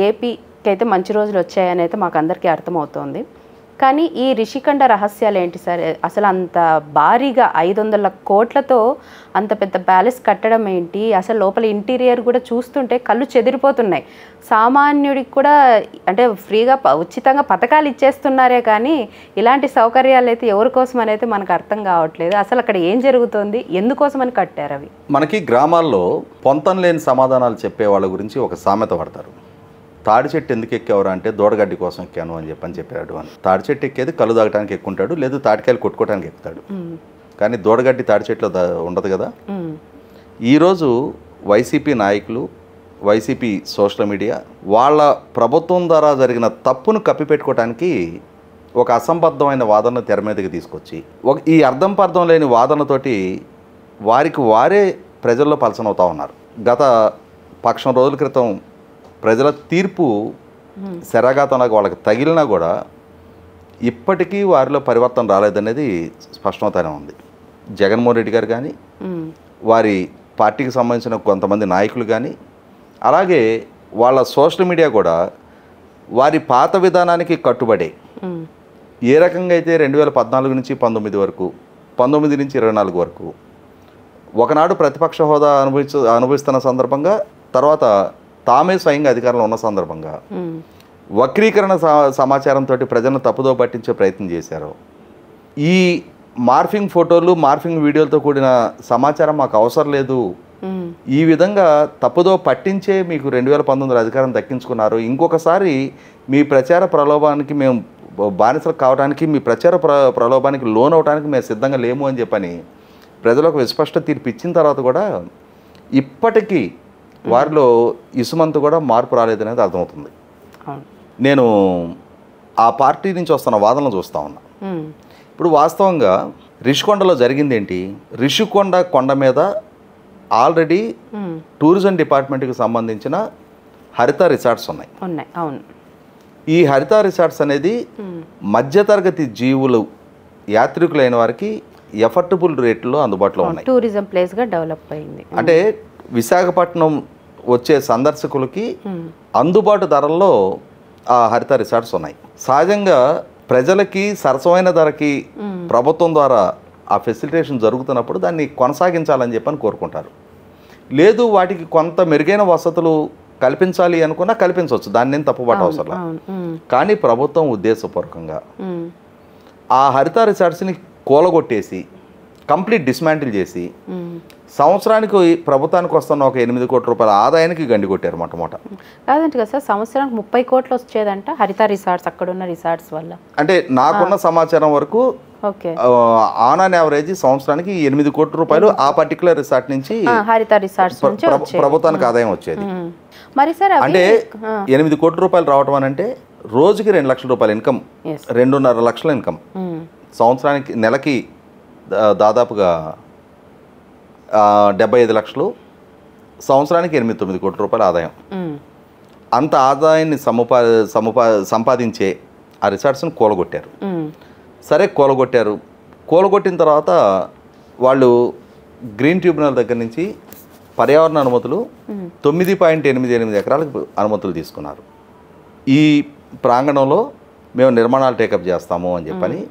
ఏపీకి అయితే మంచి రోజులు వచ్చాయని అయితే మాకు అందరికీ అర్థమవుతోంది. కానీ ఈ రిషికొండ రహస్యాలు ఏంటి సార్? అసలు అంత భారీగా 500 కోట్లతో అంత పెద్ద ప్యాలెస్ కట్టడం ఏంటి? అసలు లోపల ఇంటీరియర్ కూడా చూస్తుంటే కళ్ళు చెదిరిపోతున్నాయి. సామాన్యుడికి కూడా అంటే ఫ్రీగా ఉచితంగా పథకాలు ఇచ్చేస్తున్నారే కానీ ఇలాంటి సౌకర్యాలు అయితే ఎవరి కోసం అనేది మనకు అర్థం కావట్లేదు. అసలు అక్కడ ఏం జరుగుతుంది, ఎందుకోసమని కట్టారు అవి? మనకి గ్రామాల్లో పొంతం లేని సమాధానాలు చెప్పే వాళ్ళ గురించి ఒక సామెత పడతారు. తాడి చెట్టు ఎందుకు ఎక్కేవారు అంటే దూడగడ్డి కోసం ఎక్కాను అని చెప్పాడు అని. తాడి చెట్టు ఎక్కేది కళ్ళు తాగడానికి ఎక్కుంటాడు, లేదు తాటికాయలు కొట్టుకోవడానికి ఎక్కుతాడు. కానీ దూడగడ్డి తాడి చెట్లో ఉండదు కదా. ఈరోజు వైసీపీ నాయకులు, వైసీపీ సోషల్ మీడియా వాళ్ళ ప్రభుత్వం ద్వారా జరిగిన తప్పును కప్పిపెట్టుకోవడానికి ఒక అసంబద్ధమైన వాదనను తెర మీదకి తీసుకొచ్చి ఈ అర్థం పర్థం లేని వాదనతోటి వారే ప్రజల్లో పలసనవుతూ ఉన్నారు. గత పక్షం రోజుల క్రితం ప్రజల తీర్పు శరాఘాతంలాగా వాళ్ళకి తగిలినా కూడా ఇప్పటికీ వారిలో పరివర్తన రాలేదనేది స్పష్టమవుతానే ఉంది. జగన్మోహన్ రెడ్డి గారు కానీ, వారి పార్టీకి సంబంధించిన కొంతమంది నాయకులు కానీ, అలాగే వాళ్ళ సోషల్ మీడియా కూడా వారి పాత విధానానికి కట్టుబడే ఏ రకంగా అయితే 2014 నుంచి 19 వరకు, 19 నుంచి 24 వరకు ఒకనాడు ప్రతిపక్ష హోదా అనుభవిస్తున్న సందర్భంగా, తర్వాత తామే స్వయంగా అధికారంలో ఉన్న సందర్భంగా వక్రీకరణ సమాచారంతో ప్రజలను తప్పుదో పట్టించే ప్రయత్నం చేశారు. ఈ మార్ఫింగ్ ఫోటోలు, మార్ఫింగ్ వీడియోలతో కూడిన సమాచారం మాకు అవసరం లేదు, ఈ విధంగా తప్పుదో పట్టించే మీకు 2019 అధికారం దక్కించుకున్నారు, ఇంకొకసారి మీ ప్రచార ప్రలోభానికి మేము బానిసలు కావడానికి, మీ ప్రచార ప్రలోభానికి లోన్ అవడానికి మేము సిద్ధంగా లేము అని చెప్పని ప్రజలకు విస్పష్ట తీర్పు ఇచ్చిన తర్వాత కూడా ఇప్పటికీ వారిలో ఇసుమంతు కూడా మార్పు రాలేదనేది అర్థమవుతుంది. నేను ఆ పార్టీ నుంచి వస్తున్న వాదనలు చూస్తూ ఉన్నా. ఇప్పుడు వాస్తవంగా రిషికొండలో జరిగింది ఏంటి? రిషికొండ కొండ మీద ఆల్రెడీ టూరిజం డిపార్ట్మెంట్కి సంబంధించిన హరిత రిసార్ట్స్ ఉన్నాయి. ఈ హరిత రిసార్ట్స్ అనేది మధ్యతరగతి జీవులు, యాత్రికులైన వారికి ఎఫర్టబుల్ రేట్లో అందుబాటులో ఉన్నాయి. టూరిజం ప్లేస్గా డెవలప్ అయింది. అంటే విశాఖపట్నం వచ్చే సందర్శకులకి అందుబాటు ధరల్లో ఆ హరిత రిసార్ట్స్ ఉన్నాయి. సహజంగా ప్రజలకి సరసమైన ధరకి ప్రభుత్వం ద్వారా ఆ ఫెసిలిటేషన్ జరుగుతున్నప్పుడు దాన్ని కొనసాగించాలని చెప్పని కోరుకుంటారు. లేదు వాటికి కొంత మెరుగైన వసతులు కల్పించాలి అనుకున్నా కల్పించవచ్చు, దాన్ని నేను తప్పుపట్ట అవసరం. కానీ ప్రభుత్వం ఉద్దేశపూర్వకంగా ఆ హరిత రిసార్ట్స్ని కూలగొట్టేసి కంప్లీట్ డిస్మాంటిల్ చేసి సంవత్సరానికి ప్రభుత్వానికి వస్తున్న ఒక 8 కోట్ల రూపాయల ఆదాయానికి గండి కొట్టారు మొట్టమొదట. కాదంటే కదా సార్, సంవత్సరానికి 30 కోట్లు వచ్చేదంట హరిత రిసార్ట్స్, అక్కడున్న రిసార్ట్స్ వల్ల. అంటే నాకున్న సమాచారం వరకు ఆన్ ఆన్ యావరేజ్ సంవత్సరానికి 8 కోట్ల రూపాయలు ఆ పర్టికులర్ రిసార్ట్ నుంచి హరిత రిసార్ట్స్ ప్రభుత్వానికి ఆదాయం వచ్చేది. మరి సార్ అంటే 8 కోట్ల రూపాయలు రావటం అని అంటే రోజుకి 2 లక్షల రూపాయల ఇన్కమ్, 2.5 లక్షల ఇన్కమ్, సంవత్సరానికి నెలకి దాదాపుగా 75 లక్షలు, సంవత్సరానికి 8-9 కోట్ల రూపాయల ఆదాయం. అంత ఆదాయాన్ని సంపాదించే ఆ రిసార్ట్స్ని కూలగొట్టారు. సరే కూలగొట్టిన తర్వాత వాళ్ళు గ్రీన్ ట్రిబ్యునల్ దగ్గర నుంచి పర్యావరణ అనుమతులు 9.88 ఎకరాలకు అనుమతులు తీసుకున్నారు. ఈ ప్రాంగణంలో మేము నిర్మాణాలు టేకప్ చేస్తాము అని చెప్పని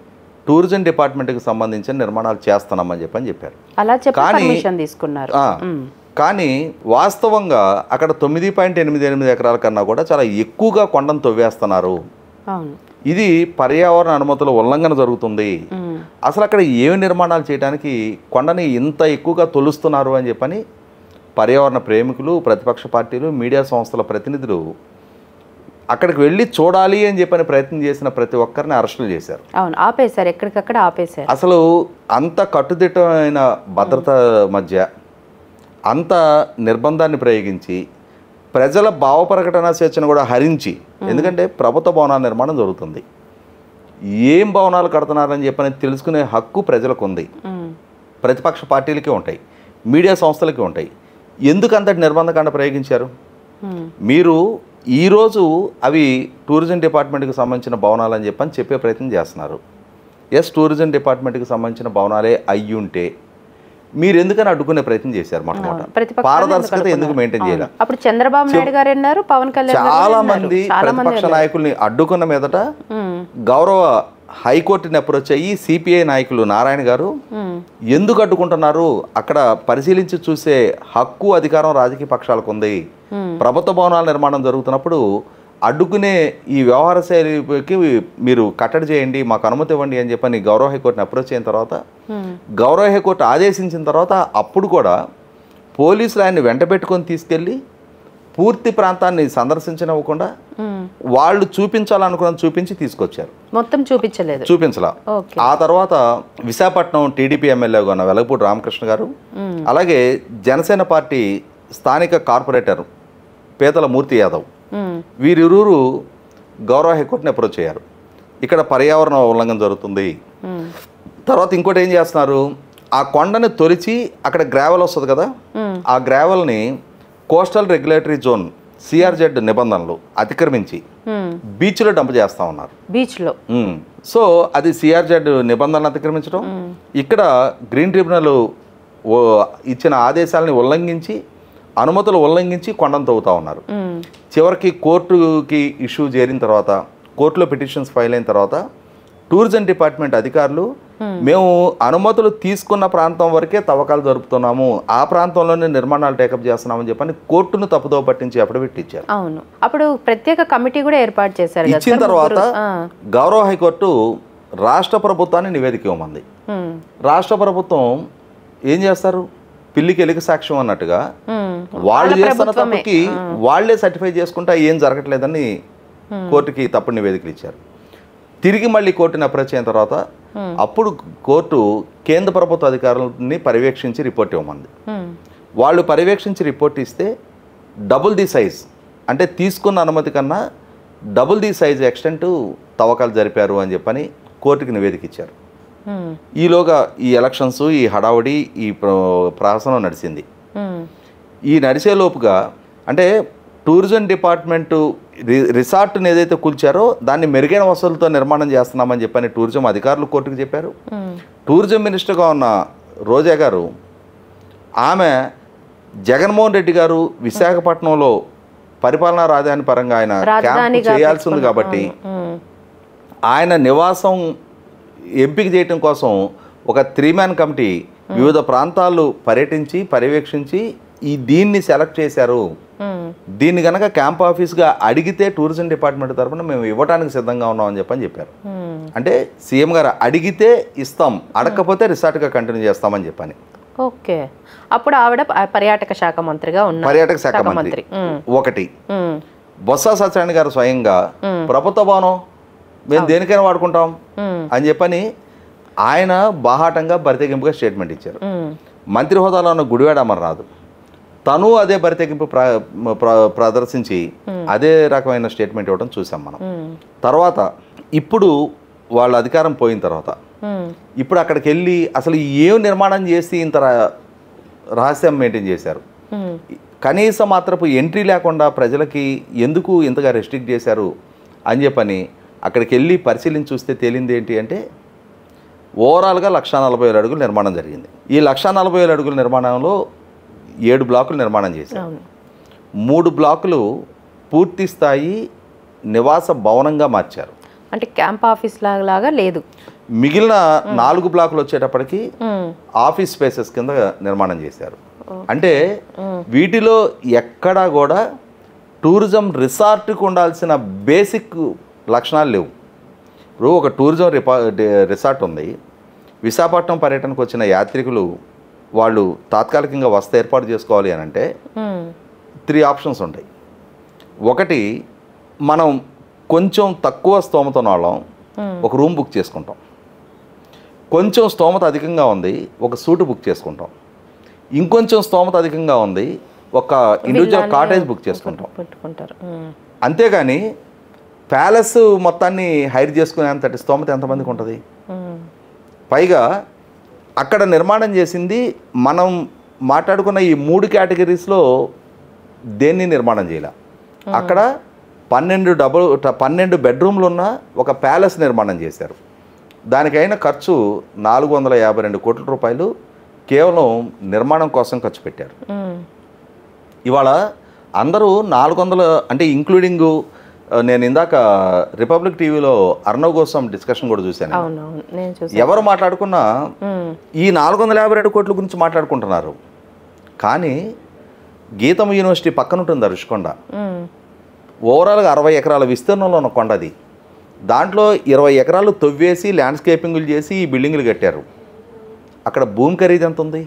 టూరిజం డిపార్ట్మెంట్కి సంబంధించిన నిర్మాణాలు చేస్తున్నామని చెప్పారు. కానీ వాస్తవంగా అక్కడ 9.88 ఎకరాల కన్నా కూడా చాలా ఎక్కువగా కొండను తవ్వేస్తున్నారు. ఇది పర్యావరణ అనుమతుల ఉల్లంఘన జరుగుతుంది. అసలు అక్కడ ఏమి నిర్మాణాలు చేయడానికి కొండని ఇంత ఎక్కువగా తొలుస్తున్నారు అని చెప్పని పర్యావరణ ప్రేమికులు, ప్రతిపక్ష పార్టీలు, మీడియా సంస్థల ప్రతినిధులు అక్కడికి వెళ్ళి చూడాలి అని చెప్పని ప్రయత్నం చేసిన ప్రతి ఒక్కరిని అరెస్టులు చేశారు. ఆపేశారు, ఎక్కడికక్కడ ఆపేశారు. అసలు అంత కట్టుదిట్టమైన భద్రత మధ్య అంత నిర్బంధాన్ని ప్రయోగించి ప్రజల భావ ప్రకటన స్వేచ్ఛను కూడా హరించి, ఎందుకంటే ప్రభుత్వ భవనాల నిర్మాణం జరుగుతుంది, ఏం భవనాలు కడుతున్నారని చెప్పని తెలుసుకునే హక్కు ప్రజలకు ఉంది, ప్రతిపక్ష పార్టీలకి ఉంటాయి, మీడియా సంస్థలకి ఉంటాయి. ఎందుకు అంతటి నిర్బంధకాండ ప్రయోగించారు? మీరు ఈరోజు అవి టూరిజం డిపార్ట్మెంట్కి సంబంధించిన భవనాలు అని చెప్పే ప్రయత్నం చేస్తున్నారు. టూరిజం డిపార్ట్మెంట్కి సంబంధించిన భవనాలే అయ్యుంటే మీరు ఎందుకని అడ్డుకునే ప్రయత్నం చేశారు మొట్టమొదట? ప్రతిపక్షాలు పారదర్శకత ఎందుకు మెయింటైన్ చేయాలి? అప్పుడు చంద్రబాబు నాయుడు గారు అన్నారు, పవన్ కళ్యాణ్ గారు చాలా అన్నారు. మంది ప్రతిపక్ష నాయకుల్ని అడ్డుకున్న మీదట గౌరవ హైకోర్టుని అప్రోచ్ అయ్యి సిపిఐ నాయకులు నారాయణ గారు ఎందుకు అడ్డుకుంటున్నారు, అక్కడ పరిశీలించి చూసే హక్కు అధికారం రాజకీయ పక్షాలకు ఉంది, ప్రభుత్వ భవనాల నిర్మాణం జరుగుతున్నప్పుడు అడ్డుకునే ఈ వ్యవహార శైలికి మీరు కట్టడి చేయండి, మాకు అనుమతి ఇవ్వండి అని చెప్పని గౌరవ హైకోర్టుని అప్రోచ్ అయిన తర్వాత గౌరవ హైకోర్టు ఆదేశించిన తర్వాత అప్పుడు కూడా పోలీసులు ఆయన్ని వెంట పెట్టుకొని తీసుకెళ్ళి పూర్తి ప్రాంతాన్ని సందర్శించనివ్వకుండా వాళ్ళు చూపించాలనుకున్న చూపించి తీసుకొచ్చారు. మొత్తం చూపించలా. ఆ తర్వాత విశాఖపట్నం టీడీపీ ఎమ్మెల్యేగా ఉన్న వెలగపూడి రామకృష్ణ గారు, అలాగే జనసేన పార్టీ స్థానిక కార్పొరేటర్ పీతల మూర్తి యాదవ్, వీరిరువురు గౌరవ హైకోర్టుని అప్రోచ్ అయ్యారు. ఇక్కడ పర్యావరణ ఉల్లంఘన జరుగుతుంది. తర్వాత ఇంకోటి ఏం చేస్తున్నారు, ఆ కొండని తొలిచి అక్కడ గ్రావెల్ వస్తుంది కదా, ఆ గ్రావెల్ని కోస్టల్ రెగ్యులేటరీ జోన్ సిఆర్జెడ్ నిబంధనలు అతిక్రమించి బీచ్లో డంప్ చేస్తూ ఉన్నారు. బీచ్లో సో అది సిఆర్జెడ్ నిబంధనలు అతిక్రమించడం, ఇక్కడ గ్రీన్ ట్రిబ్యునల్ ఇచ్చిన ఆదేశాలని ఉల్లంఘించి అనుమతులు ఉల్లంఘించి కొండను తవ్వుతూ ఉన్నారు. చివరికి కోర్టుకి ఇష్యూ చేరిన తర్వాత, కోర్టులో పిటిషన్స్ ఫైల్ అయిన తర్వాత టూరిజం డిపార్ట్మెంట్ అధికారులు మేము అనుమతులు తీసుకున్న ప్రాంతం వరకే తవ్వకాలు జరుపుతున్నాము, ఆ ప్రాంతంలోనే నిర్మాణాలు టేకప్ చేస్తున్నామని చెప్పని కోర్టును తప్పుదో పట్టించి అఫిడవిట్ ఇచ్చారు. అవును, అప్పుడు ప్రత్యేక కమిటీ కూడా ఏర్పాటు చేశారు. ఇచ్చిన తర్వాత గౌరవ హైకోర్టు రాష్ట్ర ప్రభుత్వాన్ని నివేదిక ఇవ్వమంది. రాష్ట్ర ప్రభుత్వం ఏం చేస్తారు, పిల్లికి ఎలిక సాక్ష్యం అన్నట్టుగా వాళ్ళు చేస్తున్న తప్పుకి వాళ్లే సర్టిఫై చేసుకుంటా ఏం జరగట్లేదని కోర్టుకి తప్పుడు నివేదికలు ఇచ్చారు. తిరిగి మళ్ళీ కోర్టుని అప్రోచ్ అయిన తర్వాత అప్పుడు కోర్టు కేంద్ర ప్రభుత్వ అధికారులని పర్యవేక్షించి రిపోర్ట్ ఇవ్వమంది. వాళ్ళు పర్యవేక్షించి రిపోర్ట్ ఇస్తే డబుల్ ది సైజ్, అంటే తీసుకున్న అనుమతి కన్నా డబుల్ ది సైజ్ ఎక్స్టెంట్ తవ్వకాలు జరిపారు అని చెప్పని కోర్టుకి నివేదిక ఇచ్చారు. ఈలోగా ఈ ఎలక్షన్స్, ఈ హడావుడి, ఈ ప్రహసనం నడిచింది. ఈ నడిచేలోపుగా అంటే టూరిజం డిపార్ట్మెంటు రిసార్ట్ని ఏదైతే కూల్చారో దాన్ని మెరుగైన వసతులతో నిర్మాణం చేస్తున్నామని చెప్పని టూరిజం అధికారులు కోర్టుకు చెప్పారు. టూరిజం మినిస్టర్గా ఉన్న రోజా గారు, ఆమె జగన్మోహన్ రెడ్డి గారు విశాఖపట్నంలో పరిపాలనా రాజధాని పరంగా ఆయన క్యాంపు చేయాల్సి ఉంది కాబట్టి ఆయన నివాసం ఎంపిక చేయటం కోసం ఒక 3-man కమిటీ వివిధ ప్రాంతాలు పర్యటించి పర్యవేక్షించి దీన్ని సెలెక్ట్ చేశారు. దీన్ని కనుక క్యాంప్ ఆఫీస్గా అడిగితే టూరిజం డిపార్ట్మెంట్ తరఫున మేము ఇవ్వడానికి సిద్ధంగా ఉన్నామని చెప్పారు. అంటే సీఎం గారు అడిగితే ఇస్తాం, అడగకపోతే రిసార్ట్గా కంటిన్యూ చేస్తామని చెప్పని. ఓకే, అప్పుడు ఆవిడ పర్యాటక శాఖ మంత్రిగా ఉన్నారు. పర్యాటక శాఖ మంత్రి ఒకటి. బొత్స సత్యనారాయణ గారు స్వయంగా ప్రభుత్వ భవనం మేము దేనికైనా వాడుకుంటాం అని చెప్పని ఆయన బాహాటంగా బరితెగింపుగా స్టేట్మెంట్ ఇచ్చారు. మంత్రి హోదాలో ఉన్న గుడివాడ అమర్నాథ్ తను అదే బరితెగింపు ప్రదర్శించి అదే రకమైన స్టేట్మెంట్ ఇవ్వడం చూసాం మనం. తర్వాత ఇప్పుడు వాళ్ళ అధికారం పోయిన తర్వాత ఇప్పుడు అక్కడికి వెళ్ళి అసలు ఏం నిర్మాణం చేసి ఇంత రహస్యం మెయింటైన్ చేశారు, కనీసం మాత్రపు ఎంట్రీ లేకుండా ప్రజలకి ఎందుకు ఇంతగా రెస్ట్రిక్ట్ చేశారు అని చెప్పని అక్కడికి వెళ్ళి పరిశీలించి చూస్తే తేలింది ఏంటి అంటే ఓవరాల్గా 1,40,000 అడుగులు నిర్మాణం జరిగింది. ఈ 1,40,000 అడుగుల నిర్మాణంలో 7 బ్లాకులు నిర్మాణం చేశారు. 3 బ్లాకులు పూర్తి స్థాయి నివాస భవనంగా మార్చారు, అంటే క్యాంప్ ఆఫీస్ లాగా లేదు. మిగిలిన 4 బ్లాకులు వచ్చేటప్పటికి ఆఫీస్ స్పేసెస్ కింద నిర్మాణం చేశారు. అంటే వీటిలో ఎక్కడా కూడా టూరిజం రిసార్ట్కి ఉండాల్సిన బేసిక్ లక్షణాలు లేవు. ఇప్పుడు ఒక టూరిజం రిసార్ట్ ఉంది, విశాఖపట్నం పర్యటనకు వచ్చిన యాత్రికులు వాళ్ళు తాత్కాలికంగా వసతి ఏర్పాటు చేసుకోవాలి అని అంటే 3 ఆప్షన్స్ ఉంటాయి. ఒకటి, మనం కొంచెం తక్కువ స్తోమత ఉన్న వాళ్ళం ఒక రూమ్ బుక్ చేసుకుంటాం, కొంచెం స్తోమత అధికంగా ఉంది ఒక సూటు బుక్ చేసుకుంటాం, ఇంకొంచెం స్తోమత అధికంగా ఉంది ఒక ఇండివిజువల్ కాటేజ్ బుక్ చేసుకుంటాం. అంతేగాని ప్యాలెస్ మొత్తాన్ని హైర్ చేసుకునేంతటి స్తోమత ఎంతమందికి ఉంటుంది? పైగా అక్కడ నిర్మాణం చేసింది మనం మాట్లాడుకున్న ఈ 3 కేటగిరీస్లో దేన్ని నిర్మాణం చేయాల. అక్కడ 12 బెడ్రూమ్లు ఉన్న ఒక ప్యాలెస్ నిర్మాణం చేశారు. దానికైన ఖర్చు 452 కోట్ల రూపాయలు కేవలం నిర్మాణం కోసం ఖర్చు పెట్టారు. ఇవాళ అందరూ 400 అంటే ఇంక్లూడింగ్ నేను ఇందాక రిపబ్లిక్ టీవీలో అర్ణవ్ గోస్వామి డిస్కషన్ కూడా చూశాను. ఎవరు మాట్లాడుకున్నా ఈ 452 కోట్ల గురించి మాట్లాడుకుంటున్నారు. కానీ గీతం యూనివర్సిటీ పక్కన ఉంటుంది రుషికొండ. ఓవరాల్గా 60 ఎకరాల విస్తీర్ణంలో ఉన్న కొండ అది. దాంట్లో 20 ఎకరాలు తవ్వేసి ల్యాండ్స్కేపింగ్లు చేసి ఈ బిల్డింగ్లు కట్టారు. అక్కడ భూమి ఖరీదు ఎంత ఉంది?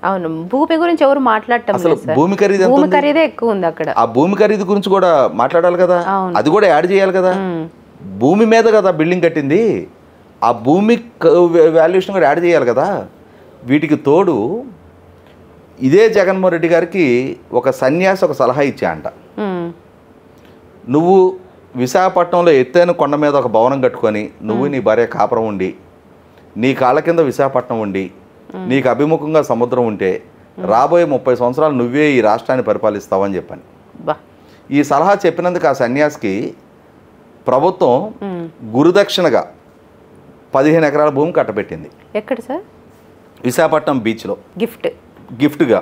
అవును, భూమి గురించి ఎవరు మాట్లాడటం అసలు భూమి ఖరీదు భూమి ఖరీదే ఎక్కువ ఉంది అక్కడ. ఆ భూమి ఖరీదు గురించి కూడా మాట్లాడాలి కదా, అది కూడా యాడ్ చేయాలి కదా. భూమి మీద కదా బిల్డింగ్ కట్టింది, ఆ భూమి వాల్యుయేషన్ కూడా యాడ్ చేయాలి కదా. వీటికి తోడు ఇదే జగన్మోహన్ రెడ్డి గారికి ఒక సన్యాసి ఒక సలహా ఇచ్చా అంట. నువ్వు విశాఖపట్నంలో ఎత్తైన కొండ మీద ఒక భవనం కట్టుకొని నువ్వు నీ భార్య కాపురం ఉండి, నీ కాళ్ళ కింద విశాఖపట్నం ఉండి, నీకు అభిముఖంగా సముద్రం ఉంటే రాబోయే 30 సంవత్సరాలు నువ్వే ఈ రాష్ట్రాన్ని పరిపాలిస్తావని చెప్పని ఈ సలహా చెప్పినందుకు ఆ సన్యాసికి ప్రభుత్వం గురుదక్షిణగా 15 ఎకరాల భూమి కట్టబెట్టింది. ఎక్కడ సార్? విశాఖపట్నం బీచ్లో గిఫ్ట్గా.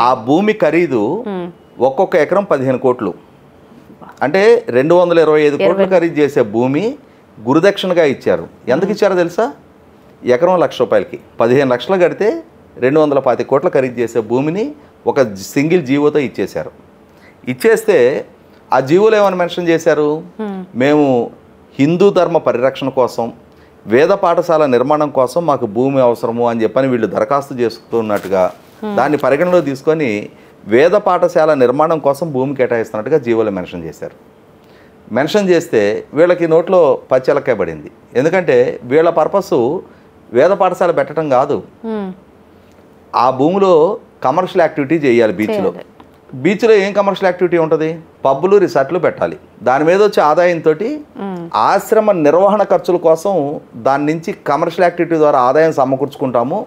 ఆ భూమి ఖరీదు ఒక్కొక్క ఎకరం 15 కోట్లు, అంటే 225 కోట్లు ఖరీదు చేసే భూమి గురుదక్షిణగా ఇచ్చారు. ఎందుకు ఇచ్చారో తెలుసా? ఎకరం ₹1,00,000కి 15 లక్షలు కడితే 225 కోట్ల ఖరీదు చేసే భూమిని ఒక సింగిల్ జీవోతో ఇచ్చేశారు. ఇచ్చేస్తే ఆ జీవోలో ఏమైనా మెన్షన్ చేశారు? మేము హిందూ ధర్మ పరిరక్షణ కోసం, వేద పాఠశాల నిర్మాణం కోసం మాకు భూమి అవసరము అని చెప్పని వీళ్ళు దరఖాస్తు చేస్తున్నట్టుగా దాన్ని పరిగణలో తీసుకొని వేద పాఠశాల నిర్మాణం కోసం భూమి కేటాయిస్తున్నట్టుగా జీవోలో మెన్షన్ చేశారు. మెన్షన్ చేస్తే వీళ్ళకి నోట్లో పచ్చెలకాయ పడింది. ఎందుకంటే వీళ్ళ పర్పస్ వేద పాఠశాల పెట్టడం కాదు, ఆ భూమిలో కమర్షియల్ యాక్టివిటీ చేయాలి. బీచ్లో ఏం కమర్షియల్ యాక్టివిటీ ఉంటుంది? పబ్బులు, రిసార్ట్లు పెట్టాలి. దాని మీద వచ్చే ఆదాయంతో ఆశ్రమ నిర్వహణ ఖర్చుల కోసం దాని నుంచి కమర్షియల్ యాక్టివిటీ ద్వారా ఆదాయం సమకూర్చుకుంటాము.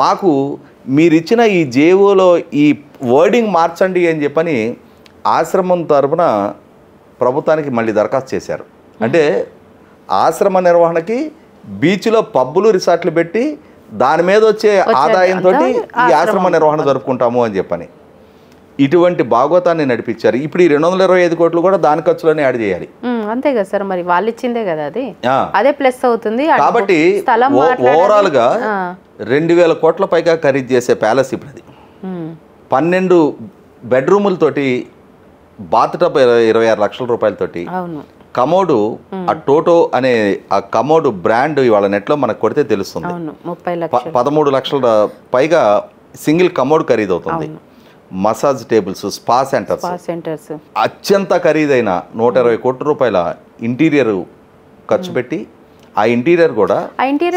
మాకు మీరిచ్చిన ఈ జేవోలో ఈ వర్డింగ్ మార్చండి అని చెప్పని ఆశ్రమం తరపున ప్రభుత్వానికి మళ్ళీ దరఖాస్తు చేశారు. అంటే ఆశ్రమ నిర్వహణకి బీచ్లో పబ్బులు, రిసార్ట్లు పెట్టి దాని మీద వచ్చే ఆదాయంతో ఈ ఆశ్రమ నిర్వహణ జరుపుకుంటాము అని చెప్పని ఇటువంటి భాగవతాన్ని నడిపించారు. ఇప్పుడు ఈ 225 కోట్లు కూడా దాని ఖర్చులోనే యాడ్ చేయాలి. అంతే కదా సార్, మరి వాళ్ళు ఇచ్చిందే కదా, అది అదే ప్లస్ అవుతుంది. కాబట్టి ఓవరాల్ గా 2000 కోట్ల పైగా ఖరీదు చేసే ప్యాలెస్ ఇప్పుడు అది. 12 బెడ్రూములతోటి, బాత్ టబ్ 26 లక్షల రూపాయలతోటి, కమోడు ఆ టోటో అనే ఆ కమోడు బ్రాండ్ ఇవాళ నెట్లో మనకు కొడితే తెలుస్తుంది. 13 లక్షల పైగా సింగిల్ కమోడ్ ఖరీదు అవుతుంది. మసాజ్ టేబుల్స్, స్పా సెంటర్స్, అత్యంత ఖరీదైన 120 కోట్ల రూపాయల ఇంటీరియర్ ఖర్చు పెట్టి, ఆ ఇంటీరియర్ కూడా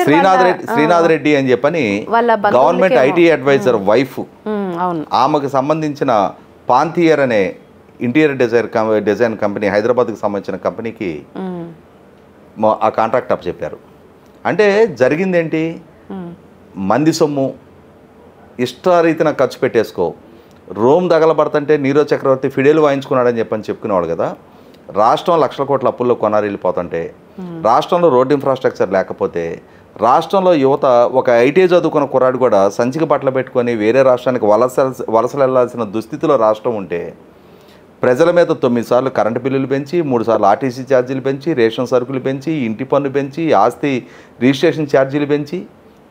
శ్రీనాథ్ రెడ్డి అని చెప్పని గవర్నమెంట్ ఐటీ అడ్వైజర్ వైఫ్, ఆమెకు సంబంధించిన పాంథియర్ అనే ఇంటీరియర్ డిజైన్ కంపెనీ, హైదరాబాద్కి సంబంధించిన కంపెనీకి ఆ కాంట్రాక్ట్ అప్ చెప్పారు. అంటే జరిగిందేంటి? మంది సొమ్ము ఇష్టారీతిన ఖర్చు పెట్టేసుకో. రోమ్ తగలబడుతుంటే నీరజ్ చక్రవర్తి ఫిడేలు వాయించుకున్నాడని చెప్పని చెప్పుకునేవాడు కదా. రాష్ట్రం లక్షల కోట్ల అప్పుల్లో కొనారు వెళ్ళిపోతుంటే, రాష్ట్రంలో రోడ్ ఇన్ఫ్రాస్ట్రక్చర్ లేకపోతే, రాష్ట్రంలో యువత ఒక ఐటీ చదువుకున్న కుర్రాడు కూడా సంచిక బట్టలు పెట్టుకొని వేరే రాష్ట్రానికి వలసలు వెళ్లాల్సిన దుస్థితిలో రాష్ట్రం ఉంటే, ప్రజల మీద 9 సార్లు కరెంటు బిల్లులు పెంచి, 3 సార్లు ఆర్టీసీ ఛార్జీలు పెంచి, రేషన్ సరుకులు పెంచి, ఇంటి పన్ను పెంచి, ఆస్తి రిజిస్ట్రేషన్ ఛార్జీలు పెంచి,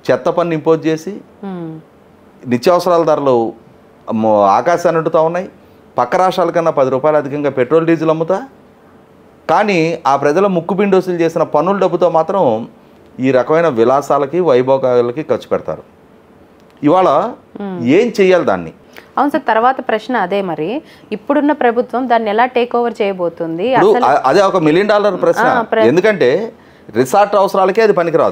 చెత్త పన్ను ఇంపోజ్ చేసి, నిత్యావసరాల ధరలు ఆకాశాన్ని అంటుతూ ఉన్నాయి. పక్క రాష్ట్రాల కన్నా 10 రూపాయలు అధికంగా పెట్రోల్ డీజిల్ అమ్ముతా, కానీ ఆ ప్రజల ముక్కుపిండి వసూలు చేసిన పన్నుల డబ్బుతో మాత్రం ఈ రకమైన విలాసాలకి, వైభోగాలకి ఖర్చు పెడతారు. ఇవాళ ఏం చెయ్యాలి దాన్ని? అవును సార్, తర్వాత ప్రశ్న అదే, మరి ఇప్పుడున్న ప్రభుత్వం దాన్ని ఎలా టేక్ ఓవర్ చేయబోతుంది? అదే ఒక $1 మిలియన్ ప్రశ్న. ఎందుకంటే రిసార్ట్ అవసరాలకే అది పనికిరాదు.